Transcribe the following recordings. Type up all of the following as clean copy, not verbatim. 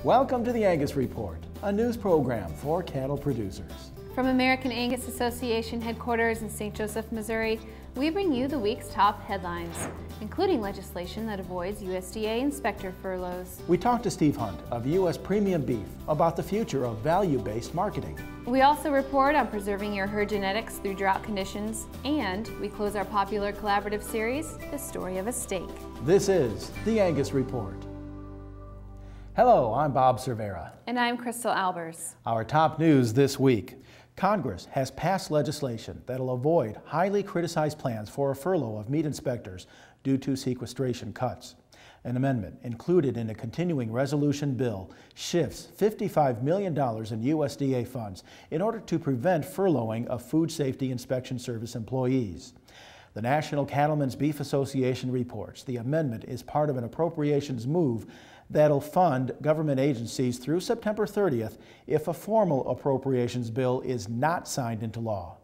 Welcome to the Angus Report, a news program for cattle producers. From American Angus Association headquarters in St. Joseph, Missouri, we bring you the week's top headlines, including legislation that avoids USDA inspector furloughs. We talked to Steve Hunt of US Premium Beef about the future of value-based marketing. We also report on preserving your herd genetics through drought conditions, and we close our popular collaborative series, The Story of a Steak. This is the Angus Report. Hello, I'm Bob Cervera. And I'm Crystal Albers. Our top news this week. Congress has passed legislation that'll avoid highly criticized plans for a furlough of meat inspectors due to sequestration cuts. An amendment included in a continuing resolution bill shifts $55 million in USDA funds in order to prevent furloughing of Food Safety Inspection Service employees. The National Cattlemen's Beef Association reports the amendment is part of an appropriations move that'll fund government agencies through September 30th if a formal appropriations bill is not signed into law.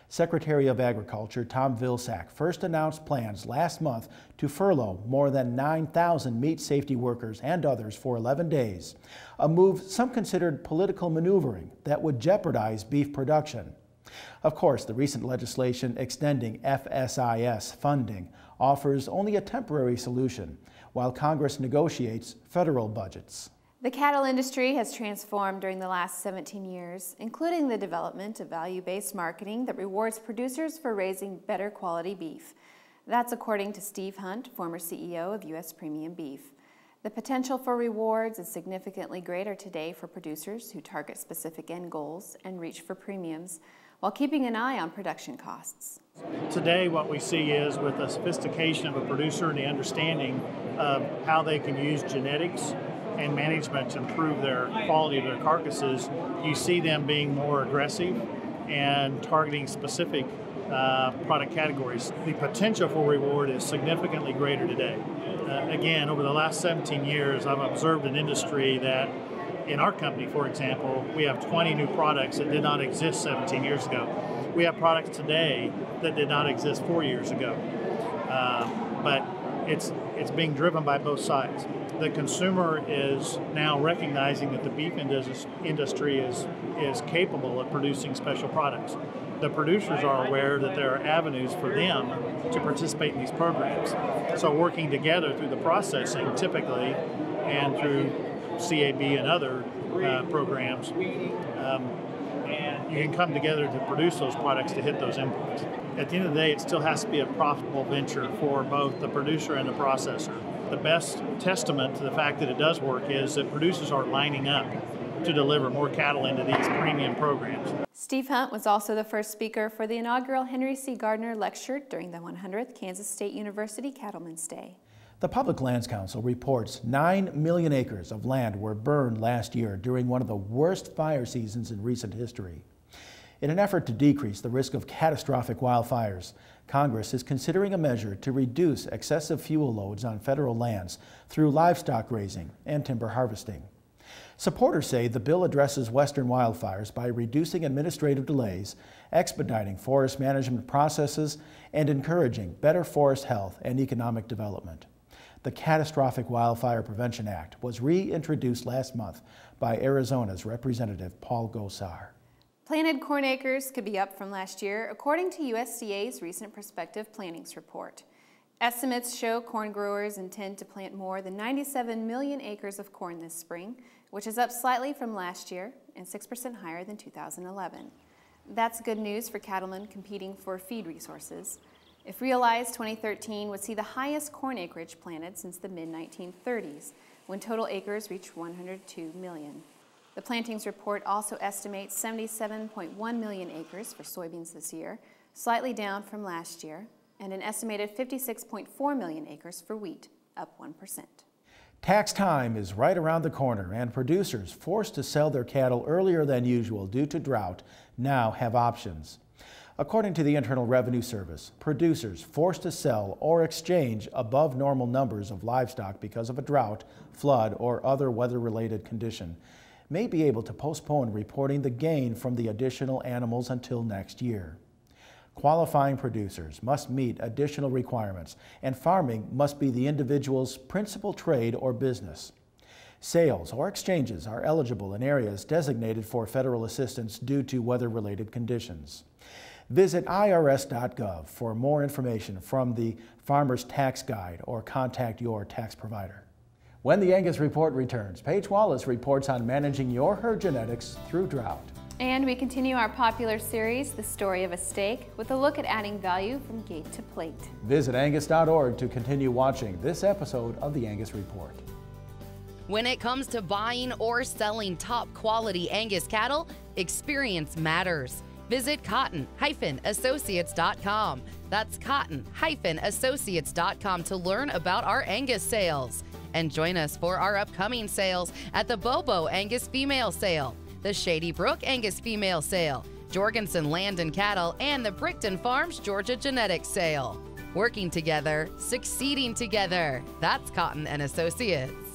Secretary of Agriculture Tom Vilsack first announced plans last month to furlough more than 9,000 meat safety workers and others for 11 days, a move some considered political maneuvering that would jeopardize beef production. Of course, the recent legislation extending FSIS funding offers only a temporary solution, while Congress negotiates federal budgets. The cattle industry has transformed during the last 17 years, including the development of value-based marketing that rewards producers for raising better quality beef. That's according to Steve Hunt, former CEO of US Premium Beef. The potential for rewards is significantly greater today for producers who target specific end goals and reach for premiums, while keeping an eye on production costs. Today what we see is, with the sophistication of a producer and the understanding of how they can use genetics and management to improve their quality of their carcasses, you see them being more aggressive and targeting specific product categories. The potential for reward is significantly greater today. Again, over the last 17 years, I've observed an industry that, in our company, for example, we have 20 new products that did not exist 17 years ago. We have products today that did not exist 4 years ago. But it's being driven by both sides. The consumer is now recognizing that the beef industry is capable of producing special products. The producers are aware that there are avenues for them to participate in these programs. So working together through the processing, typically, and through CAB and other programs, you can come together to produce those products to hit those inputs. At the end of the day, it still has to be a profitable venture for both the producer and the processor. The best testament to the fact that it does work is that producers are lining up to deliver more cattle into these premium programs. Steve Hunt was also the first speaker for the inaugural Henry C. Gardner Lecture during the 100th Kansas State University Cattlemen's Day. The Public Lands Council reports 9 million acres of land were burned last year during one of the worst fire seasons in recent history. In an effort to decrease the risk of catastrophic wildfires, Congress is considering a measure to reduce excessive fuel loads on federal lands through livestock grazing and timber harvesting. Supporters say the bill addresses western wildfires by reducing administrative delays, expediting forest management processes, and encouraging better forest health and economic development. The Catastrophic Wildfire Prevention Act was reintroduced last month by Arizona's Representative Paul Gosar. Planted corn acres could be up from last year, according to USDA's recent prospective plantings report. Estimates show corn growers intend to plant more than 97 million acres of corn this spring, which is up slightly from last year and 6% higher than 2011. That's good news for cattlemen competing for feed resources. If realized, 2013 would see the highest corn acreage planted since the mid-1930s, when total acres reached 102 million. The plantings report also estimates 77.1 million acres for soybeans this year, slightly down from last year, and an estimated 56.4 million acres for wheat, up 1%. Tax time is right around the corner, and producers forced to sell their cattle earlier than usual due to drought now have options. According to the Internal Revenue Service, producers forced to sell or exchange above normal numbers of livestock because of a drought, flood, or other weather-related condition may be able to postpone reporting the gain from the additional animals until next year. Qualifying producers must meet additional requirements, and farming must be the individual's principal trade or business. Sales or exchanges are eligible in areas designated for federal assistance due to weather-related conditions. Visit irs.gov for more information from the Farmer's Tax Guide or contact your tax provider. When the Angus Report returns, Paige Wallace reports on managing your herd genetics through drought. And we continue our popular series, The Story of a Steak, with a look at adding value from gate to plate. Visit angus.org to continue watching this episode of the Angus Report. When it comes to buying or selling top quality Angus cattle, experience matters. Visit cotton-associates.com. That's cotton-associates.com to learn about our Angus sales. And join us for our upcoming sales at the Bobo Angus Female Sale, the Shady Brook Angus Female Sale, Jorgensen Land and Cattle, and the Brickton Farms Georgia Genetics Sale. Working together, succeeding together. That's Cotton & Associates.